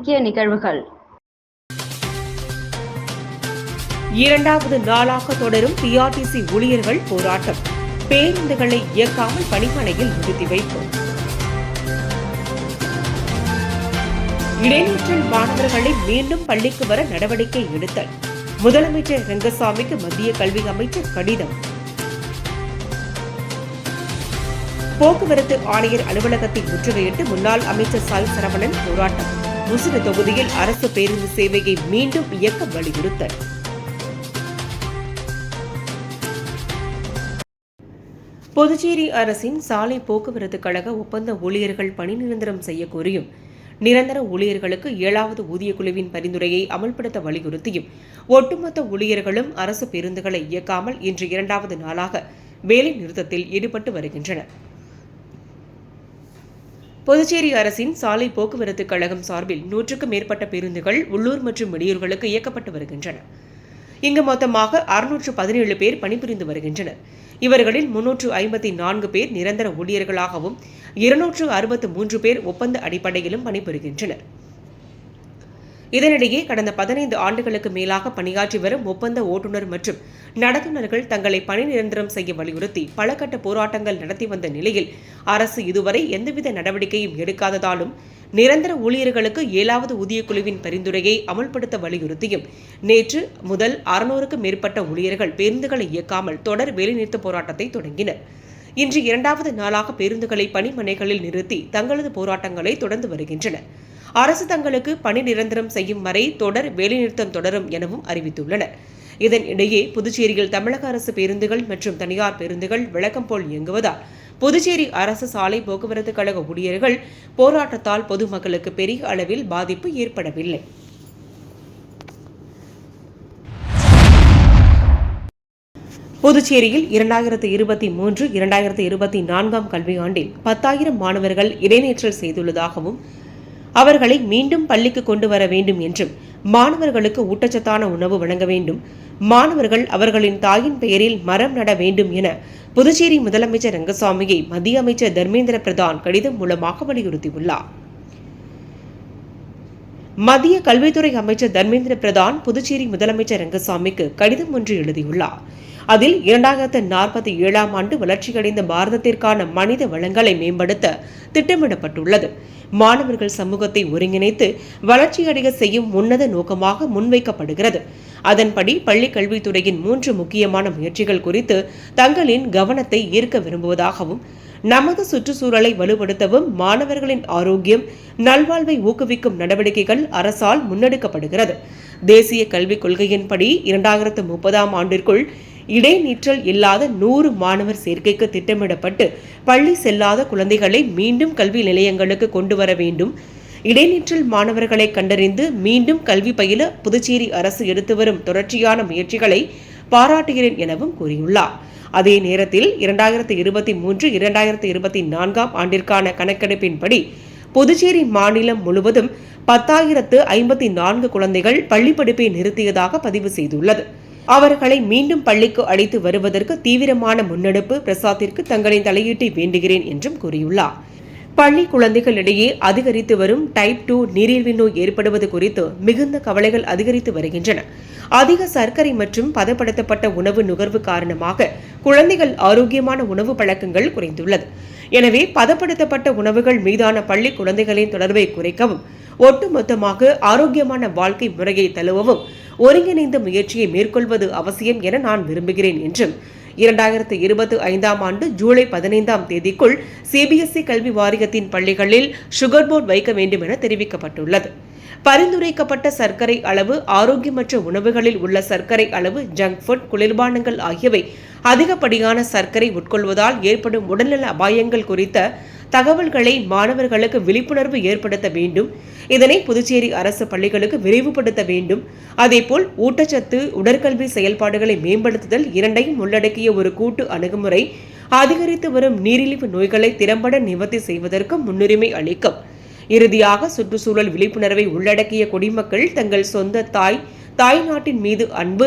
முக்கிய நிகழ்வுகள். இரண்டாவது நாளாக தொடரும் பிஆர்டிசி ஊழியர்கள் போராட்டம். பேருந்துகளை இயக்காமல் பணிமனையில் நிறுத்தி வைப்பு. இடைநிற்றல் மாணவர்களை மீண்டும் பள்ளிக்கு வர நடவடிக்கை எடுத்தல். முதலமைச்சர் ரங்கசாமிக்கு மத்திய கல்வி அமைச்சர் கடிதம். போக்குவரத்து ஆணையர் அலுவலகத்தை முற்றுகையிட்டு முன்னாள் அமைச்சர் சாய் சரவணன் போராட்டம். முசிறி தொகுதியில் அரசு பேருந்து சேவையை மீண்டும் இயக்க வலியுறுத்தல். புதுச்சேரி அரசின் சாலை போக்குவரத்து கழக ஒப்பந்த ஊழியர்கள் பணி நிரந்தரம் செய்ய கோரியும் நிரந்தர ஊழியர்களுக்கு 7வது ஊதியக்குழுவின் பரிந்துரையை அமல்படுத்த வலியுறுத்தியும் ஒட்டுமொத்த ஊழியர்களும் அரசு பேருந்துகளை இயக்காமல் இன்று 2வது நாளாக வேலை நிறுத்தத்தில் ஈடுபட்டு வருகின்றனர். புதுச்சேரி அரசின் சாலை போக்குவரத்து கழகம் சார்பில் 100க்கும் மேற்பட்ட பேருந்துகள் உள்ளூர் மற்றும் வெளியூர்களுக்கு இயக்கப்பட்டு வருகின்றன. இங்கு மொத்தமாக 617 பேர் பணிபுரிந்து வருகின்றனர். இவர்களில் 354 பேர் நிரந்தர ஊழியர்களாகவும் 263 பேர் ஒப்பந்த அடிப்படையிலும் பணிபுரிகின்றனர். இதனிடையே கடந்த 15 ஆண்டுகளுக்கு மேலாக பணியாற்றி வரும் ஒப்பந்த ஓட்டுநர் மற்றும் நடத்துனர்கள் தங்களை பணி நிரந்தரம் செய்ய வலியுறுத்தி பல கட்ட போராட்டங்கள் நடத்தி வந்த நிலையில் அரசு இதுவரை எந்தவித நடவடிக்கையும் எடுக்காததாலும் நிரந்தர ஊழியர்களுக்கு 7வது ஊதியக்குழுவின் பரிந்துரையை அமல்படுத்த வலியுறுத்தியும் நேற்று முதல் 600க்கும் மேற்பட்ட ஊழியர்கள் பேருந்துகளை இயக்காமல் தொடர் வேலைநிறுத்த போராட்டத்தை தொடங்கினர். இன்று 2வது நாளாக பேருந்துகளை பணிமனைகளில் நிறுத்தி தங்களது போராட்டங்களை தொடர்ந்து வருகின்றனர். அரசு தங்களுக்கு பணி நிரந்தரம் செய்யும் வரை தொடர் வேலைநிறுத்தம் தொடரும் எனவும் அறிவித்துள்ளனர். இதனிடையே புதுச்சேரியில் தமிழக அரசு பேருந்துகள் மற்றும் தனியார் பேருந்துகள் வழக்கம் போல் இயங்குவதால் புதுச்சேரி அரசு சாலை போக்குவரத்து கழக ஊழியர்கள் போராட்டத்தால் பொதுமக்களுக்கு பெரிய அளவில் பாதிப்பு ஏற்படவில்லை. புதுச்சேரியில் 2023-2024 கல்வியாண்டில் 10,000 மாணவர்கள் இடைநிற்றல் செய்துள்ளதாகவும் அவர்களை மீண்டும் பள்ளிக்கு கொண்டு வர வேண்டும் என்றும் மாணவர்களுக்கு ஊட்டச்சத்தான உணவு வழங்க வேண்டும், மாணவர்கள் அவர்களின் தாயின் பெயரில் மரம் நட வேண்டும் என புதுச்சேரி முதலமைச்சர் ரங்கசாமியை மத்திய அமைச்சர் தர்மேந்திர பிரதான் கடிதம் மூலமாக வலியுறுத்தியுள்ளார். மத்திய கல்வித்துறை அமைச்சர் தர்மேந்திர பிரதான் புதுச்சேரி முதலமைச்சர் ரங்கசாமிக்கு கடிதம் ஒன்று எழுதியுள்ளார். அதில் 2047ஆம் ஆண்டு வளர்ச்சியடைந்த பாரதத்திற்கான மனித வளங்களை மேம்படுத்த திட்டமிடப்பட்டுள்ளது. மாணவர்கள் சமூகத்தை ஒருங்கிணைத்து வளர்ச்சியடைய செய்யும் உன்னத நோக்கமாக முன்வைக்கப்படுகிறது. அதன்படி பள்ளிக் கல்வித்துறையின் 3 முக்கியமான முயற்சிகள் குறித்து தங்களின் கவனத்தை ஈர்க்க விரும்புவதாகவும் நமது சுற்றுச்சூழலை வலுப்படுத்தவும் மாணவர்களின் ஆரோக்கியம் நல்வாழ்வை ஊக்குவிக்கும் நடவடிக்கைகள் அரசால் முன்னெடுக்கப்படுகிறது. தேசிய கல்விக் கொள்கையின்படி 2030ஆம் ஆண்டிற்குள் இடைநிற்றல் இல்லாத 100 மாணவர் சேர்க்கைக்கு திட்டமிடப்பட்டு பள்ளி செல்லாத குழந்தைகளை மீண்டும் கல்வி நிலையங்களுக்கு கொண்டு வர வேண்டும். இடைநிற்றல் மாணவர்களை கண்டறிந்து மீண்டும் கல்வி பயில புதுச்சேரி அரசு எடுத்து வரும் தொடர்ச்சியான முயற்சிகளை பாராட்டுகிறேன் எனவும் கூறியுள்ளார். அதே நேரத்தில் 2023-2024 ஆண்டிற்கான கணக்கெடுப்பின்படி புதுச்சேரி மாநிலம் முழுவதும் 10,054 குழந்தைகள் பள்ளிப்படிப்பை நிறுத்தியதாக பதிவு செய்துள்ளது. அவர்களை மீண்டும் பள்ளிக்கு அழைத்து வருவதற்கு தீவிரமான முன்னெடுப்பு பிரசாத்திற்கு தங்களின் தலையீட்டை வேண்டுகிறேன் என்றும் கூறியுள்ளார். பள்ளி குழந்தைகளிடையே அதிகரித்து வரும் டைப் 2 நீரிழிவு நோய் ஏற்படுவது குறித்து மிகுந்த கவலைகள் அதிகரித்து வருகின்றன. அதிக சர்க்கரை மற்றும் பதப்படுத்தப்பட்ட உணவு நுகர்வு காரணமாக குழந்தைகள் ஆரோக்கியமான உணவு பழக்கங்கள் குறைந்துள்ளது. எனவே பதப்படுத்தப்பட்ட உணவுகள் மீதான பள்ளி குழந்தைகளின் தொடர்பை குறைக்கவும் ஒட்டுமொத்தமாக ஆரோக்கியமான வாழ்க்கை முறையை தழுவவும் ஒருங்கிணைந்த முயற்சியை மேற்கொள்வது அவசியம் என நான் விரும்புகிறேன் என்றும் 2025ஆம் ஆண்டு ஜூலை 15ஆம் தேதிக்குள் சிபிஎஸ்இ கல்வி வாரியத்தின் பள்ளிகளில் சுகர் போர்டு வைக்க வேண்டும் என தெரிவிக்கப்பட்டுள்ளது. பரிந்துரைக்கப்பட்ட சர்க்கரை அளவு, ஆரோக்கியமற்ற உணவுகளில் உள்ள சர்க்கரை அளவு, ஜங்க் ஃபுட், குளிர்பானங்கள் ஆகியவை அதிகப்படியான சர்க்கரை உட்கொள்வதால் ஏற்படும் உடல்நல அபாயங்கள் குறித்த தகவல்களை மாணவர்களுக்கு விழிப்புணர்வு ஏற்படுத்த வேண்டும். இதனை புதுச்சேரி அரசு பள்ளிகளுக்கு விரைவுபடுத்த வேண்டும். அதேபோல் ஊட்டச்சத்து, உடற்கல்வி செயல்பாடுகளை மேம்படுத்துதல் இரண்டையும் உள்ளடக்கிய ஒரு கூட்டு அணுகுமுறை அதிகரித்து வரும் நீரிழிவு நோய்களை திறம்பட நிவர்த்தி செய்வதற்கு முன்னுரிமை அளிக்கும். இறுதியாக சுற்றுச்சூழல் விழிப்புணர்வை உள்ளடக்கிய குடிமக்கள் தங்கள் சொந்த தாய் நாட்டின் மீது அன்பு,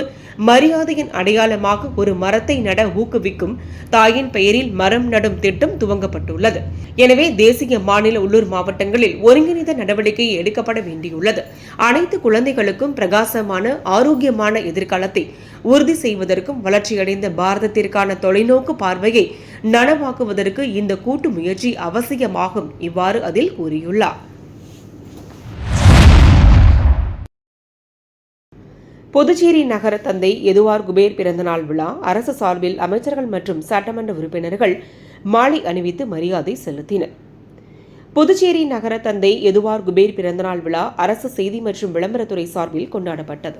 மரியாதையின் அடையாளமாக ஒரு மரத்தை நட ஊக்குவிக்கும் தாயின் பெயரில் மரம் நடும் திட்டம் துவங்கப்பட்டுள்ளது. எனவே தேசிய, மாநில, உள்ளூர் மாவட்டங்களில் ஒருங்கிணைந்த நடவடிக்கை எடுக்கப்பட வேண்டியுள்ளது. அனைத்து குழந்தைகளுக்கும் பிரகாசமான, ஆரோக்கியமான எதிர்காலத்தை உறுதி செய்வதற்கும் வளர்ச்சியடைந்த பாரதத்திற்கான தொலைநோக்கு பார்வையை நனவாக்குவதற்கு இந்த கூட்டு முயற்சி அவசியமாகும். இவ்வாறு அதில் கூறியுள்ளார். புதுச்சேரி நகர தந்தை எதுவார் குபேர் பிறந்தநாள் விழா அரசு சார்பில் அமைச்சர்கள் மற்றும் சட்டமன்ற உறுப்பினர்கள் மாலை அணிவித்து மரியாதை செலுத்தினர். புதுச்சேரி நகர தந்தை எதுவார் குபேர் பிறந்தநாள் விழா அரசு செய்தி மற்றும் விளம்பரத்துறை சார்பில் கொண்டாடப்பட்டது.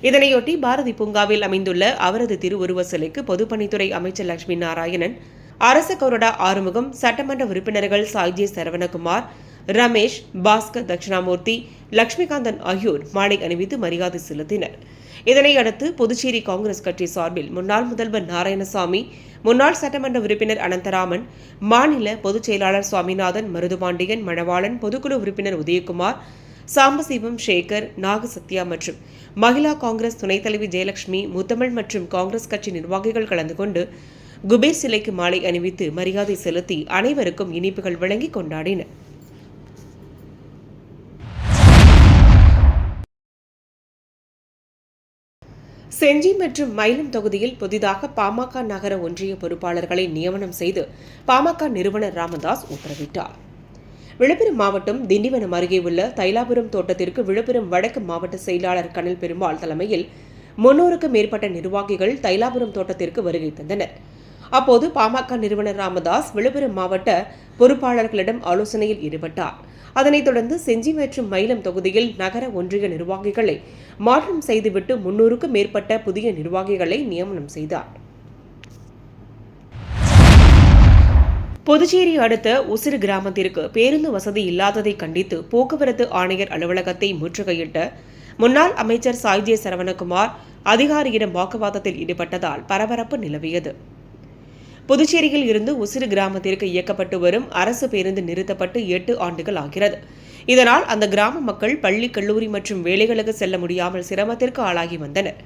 இதனையொட்டி பாரதி பூங்காவில் அமைந்துள்ள அவரது திருவுருவ சிலைக்கு பொதுப்பணித்துறை அமைச்சர் லட்சுமி நாராயணன், அரச கொறடா ஆறுமுகம், சட்டமன்ற உறுப்பினர்கள் சாய்ஜே சரவணகுமார், ரமேஷ், பாஸ்கர் தட்சிணாமூர்த்தி, லட்சுமிகாந்தன் ஆகியோர் மாலை அணிவித்து மரியாதை செலுத்தினர். இதனையடுத்து புதுச்சேரி காங்கிரஸ் கட்சி சார்பில் முன்னாள் முதல்வர் நாராயணசாமி, முன்னாள் சட்டமன்ற உறுப்பினர் அனந்தராமன், மாநில பொதுச் செயலாளர் சுவாமிநாதன், மருதுபாண்டியன், மணவாளன், பொதுக்குழு உறுப்பினர் உதயகுமார், சாம்பசிவம், சேகர், நாகசத்யா மற்றும் மகிழா காங்கிரஸ் துணைத் தலைவி ஜெயலட்சுமி, முத்தமிழ் மற்றும் காங்கிரஸ் கட்சி நிர்வாகிகள் கலந்து கொண்டு குபேர் சிலைக்கு மாலை அணிவித்து மரியாதை செலுத்தி அனைவருக்கும் இனிப்புகள் வழங்கி கொண்டாடினர். செஞ்சி மற்றும் மயிலம் தொகுதியில் புதிதாக பாமக நகர ஒன்றிய பொறுப்பாளர்களை நியமனம் செய்து பாமக நிறுவனர் ராமதாஸ் உத்தரவிட்டார். விழுப்புரம் மாவட்டம் திண்டிவனம் அருகே உள்ள தைலாபுரம் தோட்டத்திற்கு விழுப்புரம் வடக்கு மாவட்ட செயலாளர் கனல் பெருமாள் தலைமையில் 300க்கும் மேற்பட்ட நிர்வாகிகள் தைலாபுரம் தோட்டத்திற்கு வருகை தந்தனர். அப்போது பாமக நிறுவனர் ராமதாஸ் விழுப்புரம் மாவட்ட பொறுப்பாளர்களிடம் ஆலோசனையில் ஈடுபட்டார். அதனைத் தொடர்ந்து செஞ்சி மற்றும் மயிலம் தொகுதியில் நகர ஒன்றிய நிர்வாகிகளை மாற்றம் செய்துவிட்டு 300க்கும் மேற்பட்ட புதிய நிர்வாகிகளை நியமனம் செய்தார். புதுச்சேரி அடுத்த உசிறு கிராமத்திற்கு பேருந்து வசதி இல்லாததை கண்டித்து போக்குவரத்து ஆணையர் அலுவலகத்தை முற்றுகையிட்ட முன்னாள் அமைச்சர் சாய்ஜே சரவணகுமார் அதிகாரியிடம் வாக்குவாதத்தில் ஈடுபட்டதால் பரபரப்பு நிலவியது. புதுச்சேரியில் இருந்து உசிறு கிராமத்திற்கு இயக்கப்பட்டு வரும் அரசு பேருந்து நிறுத்தப்பட்டு 8 ஆண்டுகள் ஆகிறது. இதனால் அந்த கிராம மக்கள் பள்ளி, கல்லூரி மற்றும் வேலைகளுக்கு செல்ல முடியாமல் சிரமத்திற்கு ஆளாகி வந்தனர்.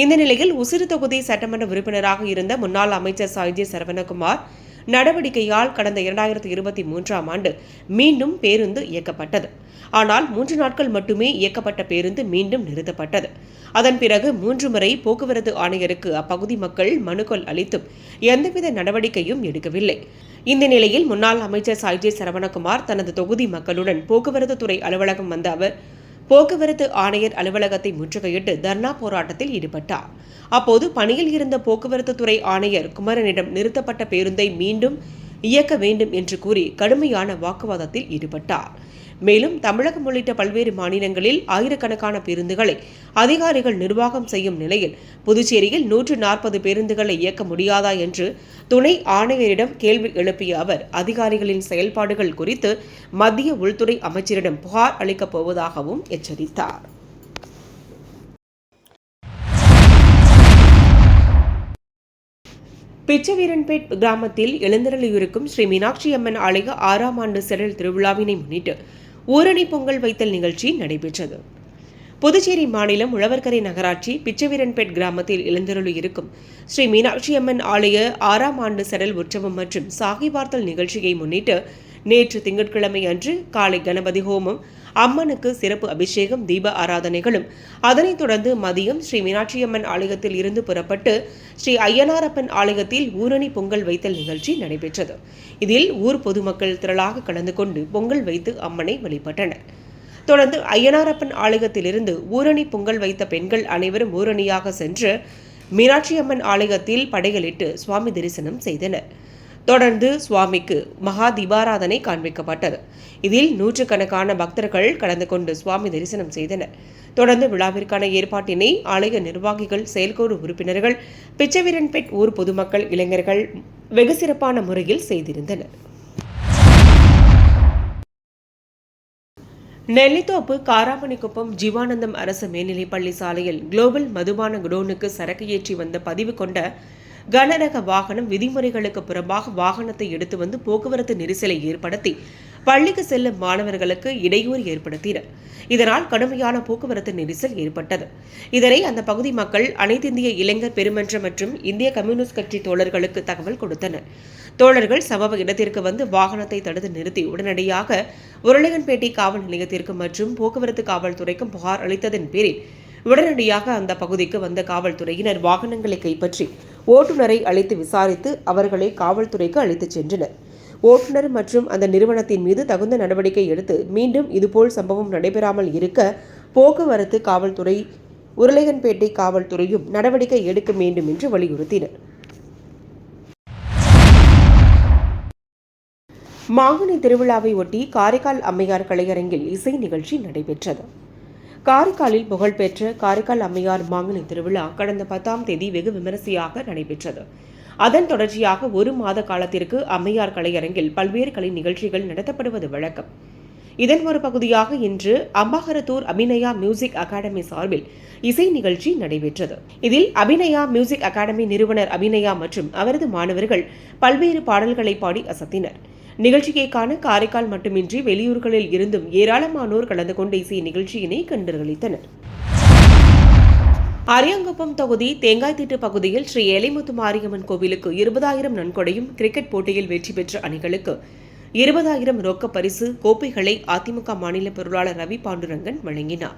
இந்த நிலையில் உசிறு தொகுதி சட்டமன்ற உறுப்பினராக இருந்த முன்னாள் அமைச்சர் சாய்ஜே சரவணகுமார் நடவடிக்கையால் கடந்த 2023ஆம் ஆண்டு மீண்டும் பேருந்து இயக்கப்பட்டது. ஆனால் 3 நாட்கள் மட்டுமே இயக்கப்பட்ட பேருந்து மீண்டும் நிறுத்தப்பட்டது. அதன் பிறகு 3 முறை போக்குவரத்து ஆணையருக்கு அப்பகுதி மக்கள் மனுக்கள் அளித்தும் எந்தவித நடவடிக்கையும் எடுக்கவில்லை. இந்த நிலையில் முன்னாள் அமைச்சர் சாய்ஜே சரவணகுமார் தனது தொகுதி மக்களுடன் போக்குவரத்து துறை அலுவலகம் வந்த அவர் போக்குவரத்து ஆணையர் அலுவலகத்தை முற்றுகையிட்டு தர்ணா போராட்டத்தில் ஈடுபட்டார். அப்போது பணியில் இருந்த போக்குவரத்து துறை ஆணையர் குமரனிடம் நிறுத்தப்பட்ட பேருந்தை மீண்டும் இயக்க வேண்டும் என்று கூறி கடுமையான வாக்குவாதத்தில் ஈடுபட்டார். மேலும் தமிழகம் உள்ளிட்ட பல்வேறு மாநிலங்களில் ஆயிரக்கணக்கான பேருந்துகளை அதிகாரிகள் நிர்வாகம் செய்யும் நிலையில் புதுச்சேரியில் 140 பேருந்துகளை இயக்க முடியாதா என்று துணை ஆணையரிடம் கேள்வி எழுப்பிய அவர் அதிகாரிகளின் செயல்பாடுகள் குறித்து மத்திய உள்துறை அமைச்சரிடம் புகார் அளிக்கப் போவதாகவும் எச்சரித்தார். பிச்சவீரன்பேட் கிராமத்தில் எழுந்தருளியிருக்கும் ஸ்ரீ மீனாட்சி அம்மன் ஆலய 6ஆம் ஆண்டு செடல் திருவிழாவினை முன்னிட்டு ஊரணி பொங்கல் வைத்தல் நிகழ்ச்சி நடைபெற்றது. புதுச்சேரி மாநிலம் உழவர்கரை நகராட்சி பிச்சவீரன்பேட் கிராமத்தில் எழுந்தருளியிருக்கும் ஸ்ரீ மீனாட்சி அம்மன் ஆலய 6ஆம் ஆண்டு செடல் உற்சவம் மற்றும் சாகி பார்த்தல் நிகழ்ச்சியை முன்னிட்டு நேற்று திங்கட்கிழமை அன்று காலை கணபதி ஹோமம், அம்மனுக்கு சிறப்பு அபிஷேகம், தீப ஆராதனைகளும், அதனைத் தொடர்ந்து மதியம் ஸ்ரீ மீனாட்சியம்மன் ஆலயத்தில் இருந்து புறப்பட்டு ஸ்ரீ ஐயனாரப்பன் ஆலயத்தில் ஊரணி பொங்கல் வைத்தல் நிகழ்ச்சி நடைபெற்றது. இதில் ஊர் பொதுமக்கள் திரளாக கலந்து கொண்டு பொங்கல் வைத்து அம்மனை வழிபட்டனர். தொடர்ந்து ஐயனாரப்பன் ஆலயத்திலிருந்து ஊரணி பொங்கல் வைத்த பெண்கள் அனைவரும் ஊரணியாக சென்று மீனாட்சியம்மன் ஆலயத்தில் படையலிட்டு சுவாமி தரிசனம் செய்தனர். தொடர்ந்து சுவாமிக்கு மகா தீபாராதனை காண்பிக்கப்பட்டது. இதில் 100கணக்கான பக்தர்கள் கலந்து கொண்டு சுவாமி தரிசனம் செய்தனர். தொடர்ந்து விழாவிற்கான ஏற்பாட்டினை ஆலய நிர்வாகிகள், செயற்குழு உறுப்பினர்கள், பிச்சவீரன்பேட் ஊர் பொதுமக்கள், இளைஞர்கள் வெகு சிறப்பான முறையில் செய்திருந்தனர். நெல்லித்தோப்பு காராமணிக்குப்பம் ஜீவானந்தம் அரசு மேல்நிலைப்பள்ளி சாலையில் குளோபல் மதுபான குடோனுக்கு சரக்கு ஏற்றி வந்த பதிவு கொண்ட கனரக வாகனம் விதிமுறைகளுக்கு புறம்பாக வாகனத்தை எடுத்து வந்து போக்குவரத்து நெரிசலை ஏற்படுத்தி பள்ளிக்கு செல்லும் மாணவர்களுக்கு இடையூறு ஏற்படுத்தினர். இதனால் கடுமையான போக்குவரத்து நெரிசல் ஏற்பட்டது. இதனை அந்த பகுதி மக்கள் அனைத்திந்திய இளைஞர் பெருமன்றம் மற்றும் இந்திய கம்யூனிஸ்ட் கட்சி தோழர்களுக்கு தகவல் கொடுத்தனர். தோழர்கள் சம்பவ இடத்திற்கு வந்து வாகனத்தை தடுத்து நிறுத்தி உடனடியாக உருளையன்பேட்டை காவல் நிலையத்திற்கு மற்றும் போக்குவரத்து காவல்துறைக்கும் புகார் அளித்ததன் பேரில் உடனடியாக அந்த பகுதிக்கு வந்த காவல்துறையினர் வாகனங்களை கைப்பற்றி ஓட்டுநரை அழைத்து விசாரித்து அவர்களை காவல்துறைக்கு அழைத்துச் சென்றனர். ஓட்டுநர் மற்றும் அந்த நிறுவனத்தின் மீது தகுந்த நடவடிக்கை எடுத்து மீண்டும் இதுபோல் சம்பவம் நடைபெறாமல் இருக்க போக்குவரத்து காவல்துறை, உருளையன்பேட்டை காவல்துறையும் நடவடிக்கை எடுக்க வேண்டும் என்று வலியுறுத்தினர். மாங்கனி திருவிழாவை ஒட்டி காரைக்கால் அம்மையார் கலையரங்கில் இசை நிகழ்ச்சி நடைபெற்றது. காரைக்காலில் புகழ்பெற்ற காரைக்கால் அம்மையார் மாங்கனி திருவிழா கடந்த 10ஆம் தேதி வெகு விமரிசையாக நடைபெற்றது. அதன் தொடர்ச்சியாக ஒரு மாத காலத்திற்கு அம்மையார் கலையரங்கில் பல்வேறு கலை நிகழ்ச்சிகள் நடத்தப்படுவது வழக்கம். இதன் ஒரு பகுதியாக இன்று அம்பாகரத்தூர் அபிநயா மியூசிக் அகாடமி சார்பில் இசை நிகழ்ச்சி நடைபெற்றது. இதில் அபிநயா மியூசிக் அகாடமி நிறுவனர் அபிநயா மற்றும் அவரது மாணவர்கள் பல்வேறு பாடல்களை பாடி அசத்தினர். நிகழ்ச்சியை காண காரைக்கால் மட்டுமின்றி வெளியூர்களில் இருந்தும் ஏராளமானோர் கலந்து கொண்ட இசை நிகழ்ச்சியினை கண்டுகளித்தனர். அரியாங்குப்பம் தொகுதி தேங்காய்த்திட்டு பகுதியில் ஸ்ரீ ஏலைமுத்து மாரியம்மன் கோவிலுக்கு 20,000 நன்கொடையும், கிரிக்கெட் போட்டியில் வெற்றி பெற்ற அணிகளுக்கு 20,000 ரொக்க பரிசு கோப்பைகளை அதிமுக மாநில பொருளாளர் ரவி பாண்டுரங்கன் வழங்கினார்.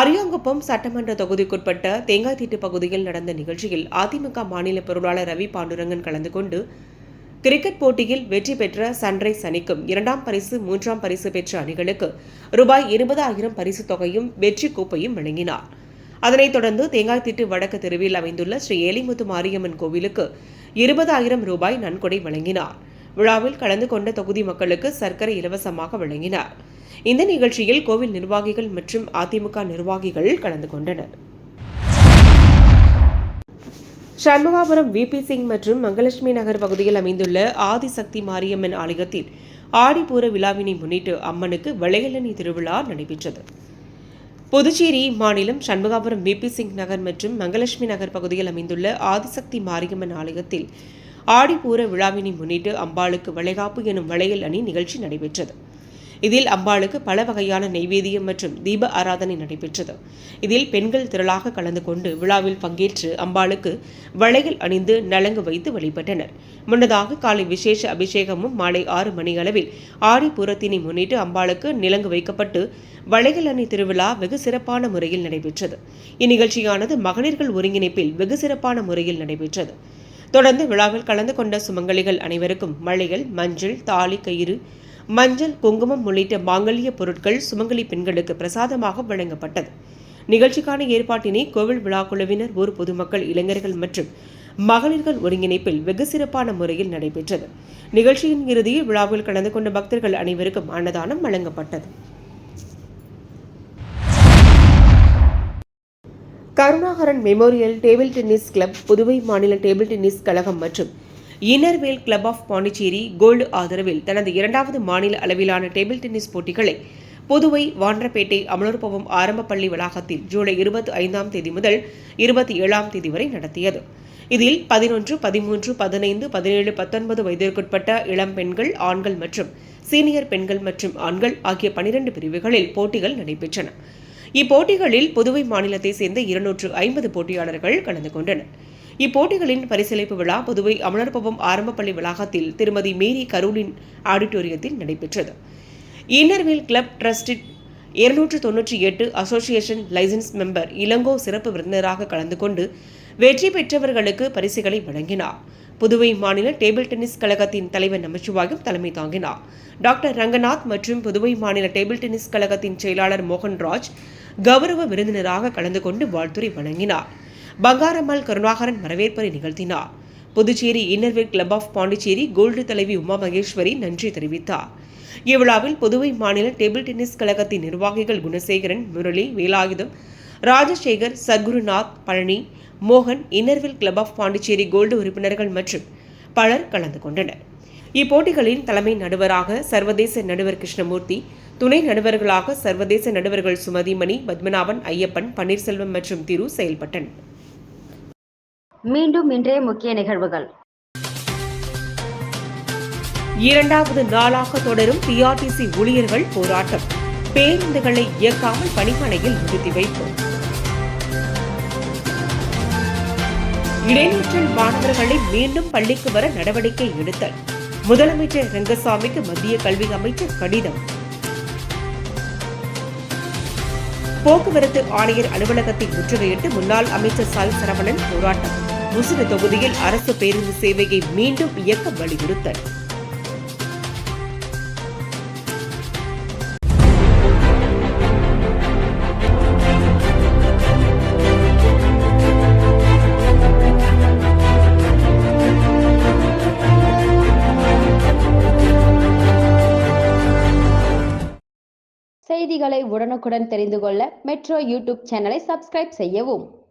அரியாங்குப்பம் சட்டமன்ற தொகுதிக்குட்பட்ட தேங்காய்த்திட்டு பகுதியில் நடந்த நிகழ்ச்சியில் அதிமுக மாநில பொருளாளர் ரவி பாண்டுரங்கன் கலந்து கொண்டு கிரிக்கெட் போட்டியில் வெற்றி பெற்ற சன்ரைஸ் அணிக்கும் 2ஆம் பரிசு, 3ஆம் பரிசு பெற்ற அணிகளுக்கு ரூபாய் 20,000 பரிசு தொகையும் வெற்றி கோப்பையும் வழங்கினார். அதனைத் தொடர்ந்து தேங்காய்த்திட்டு வடக்கு தெருவில் அமைந்துள்ள ஸ்ரீ ஏலிமுத்து மாரியம்மன் கோவிலுக்கு 20,000 ரூபாய் நன்கொடை வழங்கினார். விழாவில் கலந்து கொண்ட தொகுதி மக்களுக்கு சர்க்கரை இலவசமாக வழங்கினார். இந்த நிகழ்ச்சியில் கோவில் நிர்வாகிகள் மற்றும் அதிமுக நிர்வாகிகள் கலந்து கொண்டனர். சண்முகாபுரம் விபி சிங் மற்றும் மங்கலட்சுமி நகர் பகுதியில் அமைந்துள்ள ஆதிசக்தி மாரியம்மன் ஆலயத்தில் ஆடிப்பூர விழாவினை முன்னிட்டு அம்மனுக்கு வளையலணி திருவிழா நடைபெற்றது. புதுச்சேரி மாநிலம் சண்முகாபுரம் விபி சிங் நகர் மற்றும் மங்கலட்சுமி நகர் பகுதியில் அமைந்துள்ள ஆதிசக்தி மாரியம்மன் ஆலயத்தில் ஆடிப்பூர விழாவினை முன்னிட்டு அம்பாளுக்கு வளைகாப்பு எனும் வளையல் அணி நிகழ்ச்சி நடைபெற்றது. இதில் அம்பாளுக்கு பல வகையான நெய்வேதியம் மற்றும் தீப ஆராதனை நடைபெற்றது. இதில் பெண்கள் திரளாக கலந்து கொண்டு விழாவில் பங்கேற்று அம்பாளுக்கு வளையல் அணிந்து நலங்கு வைத்து வழிபட்டனர். முன்னதாக காலை விசேஷ அபிஷேகமும் மாலை 6 மணி அளவில் ஆடிப்பூரத்தினை முன்னிட்டு அம்பாளுக்கு நிலங்கு வைக்கப்பட்டு வளையல் அணி திருவிழா வெகு சிறப்பான முறையில் நடைபெற்றது. இந்நிகழ்ச்சியானது மகளிர்கள் ஒருங்கிணைப்பில் வெகு சிறப்பான முறையில் நடைபெற்றது. தொடர்ந்து விழாவில் கலந்து கொண்ட சுமங்கலிகள் அனைவருக்கும் வளையல், மஞ்சள், தாலி கயிறு, மஞ்சள், குங்குமம் உள்ளிட்ட மாங்கல்ய பொருட்கள் சுமங்கலி பெண்களுக்கு பிரசாதமாக வழங்கப்பட்டது. நிகழ்ச்சிக்கான ஏற்பாட்டினை கோவில் விழா குழுவினர், ஊர் பொதுமக்கள், இளைஞர்கள் மற்றும் மகளிர்கள் ஒருங்கிணைப்பில் வெகு சிறப்பான முறையில் நடைபெற்றது. நிகழ்ச்சியின் இறுதியில் விழாவில் கலந்து கொண்ட பக்தர்கள் அனைவருக்கும் அன்னதானம் வழங்கப்பட்டது. Karunakaran memorial table tennis club, Puduvai மாநில டேபிள் டென்னிஸ் கழகம் மற்றும் இன்னர்வேல் கிளப் ஆஃப் பாண்டிச்சேரி கோல்டு ஆதரவில் தனது 2வது மாநில அளவிலான டேபிள் டென்னிஸ் போட்டிகளை புதுவை வாண்டரப்பேட்டை அமலோற்பவம் ஆரம்ப பள்ளி வளாகத்தில் ஜூலை 25ஆம் தேதி முதல் 27ஆம் தேதி வரை நடத்தியது. இதில் 11, 13, 15, 17, 19 வயதிற்குட்பட்ட இளம் பெண்கள், ஆண்கள் மற்றும் சீனியர் பெண்கள் மற்றும் ஆண்கள் ஆகிய 12 பிரிவுகளில் போட்டிகள் நடைபெற்றன. இப்போட்டிகளில் புதுவை மாநிலத்தை சேர்ந்த 250 போட்டியாளர்கள் கலந்து கொண்டனர். இப்போட்டிகளின் பரிசளிப்பு விழா புதுவை அமலர்பவம் ஆரம்ப பள்ளி வளாகத்தில் திருமதி மேரி கரோலின் ஆடிட்டோரியத்தில் நடைபெற்றது. Inner wheel club district 298 association liaison member Elango சிறப்பு விருந்தினராக கலந்து கொண்டு வெற்றி பெற்றவர்களுக்கு பரிசுகளை வழங்கினார். புதுவை மாநில டேபிள் டென்னிஸ் கழகத்தின் தலைவர் நமச்சிவாயம் தலைமை தாங்கினார். டாக்டர் ரங்கநாத் மற்றும் புதுவை மாநில டேபிள் டென்னிஸ் கழகத்தின் செயலாளர் மோகன்ராஜ் கௌரவ விருந்தினராக கலந்து கொண்டு வாழ்த்துரை வழங்கினார். பங்காரம்மாள் கருணாகரன் வரவேற்பை நிகழ்த்தினார். Puducherry inner wheel club of Pondicherry gold தலைவி உமா மகேஸ்வரி நன்றி தெரிவித்தார். இவ்விழாவில் புதுவை மாநில டேபிள் டென்னிஸ் கழகத்தின் நிர்வாகிகள் குணசேகரன், முரளி, வேலாயுதம், ராஜசேகர், சத்குருநாத், பழனி, மோகன், இன்னர்வேல் கிளப் ஆஃப் பாண்டிச்சேரி கோல்டு உறுப்பினர்கள் மற்றும் பலர் கலந்து கொண்டனர். இப்போட்டிகளின் தலைமை நடுவராக சர்வதேச நடுவர் கிருஷ்ணமூர்த்தி, துணை நடுவர்களாக சர்வதேச நடுவர்கள் சுமதிமணி, பத்மநாபன், ஐயப்பன், பன்னீர்செல்வம் மற்றும் திரு செயல்பட்டனர். மீண்டும் இன்றைய முக்கிய நிகழ்வுகள். இரண்டாவது நாளாக தொடரும் பிஆர்டிசி ஊழியர்கள் போராட்டம். பேருந்துகளை இயக்காமல் பணிமனையில் நிறுத்தி வைப்பு. இடைநிற்றல் மாணவர்களை மீண்டும் பள்ளிக்கு வர நடவடிக்கை எடுத்தல். முதலமைச்சர் ரங்கசாமிக்கு மத்திய கல்வி அமைச்சர் கடிதம். போக்குவரத்து ஆணையர் அலுவலகத்தை முற்றுகையிட்டு முன்னாள் அமைச்சர் சாய் சரவணன் போராட்டம். முசிறி தொகுதியில் அரசு பேருந்து சேவையை மீண்டும் இயக்க வலியுறுத்தல். செய்திகளை உடனுக்குடன் தெரிந்து கொள்ள மெட்ரோ யூடியூப் சேனலை சப்ஸ்கிரைப் செய்யவும்.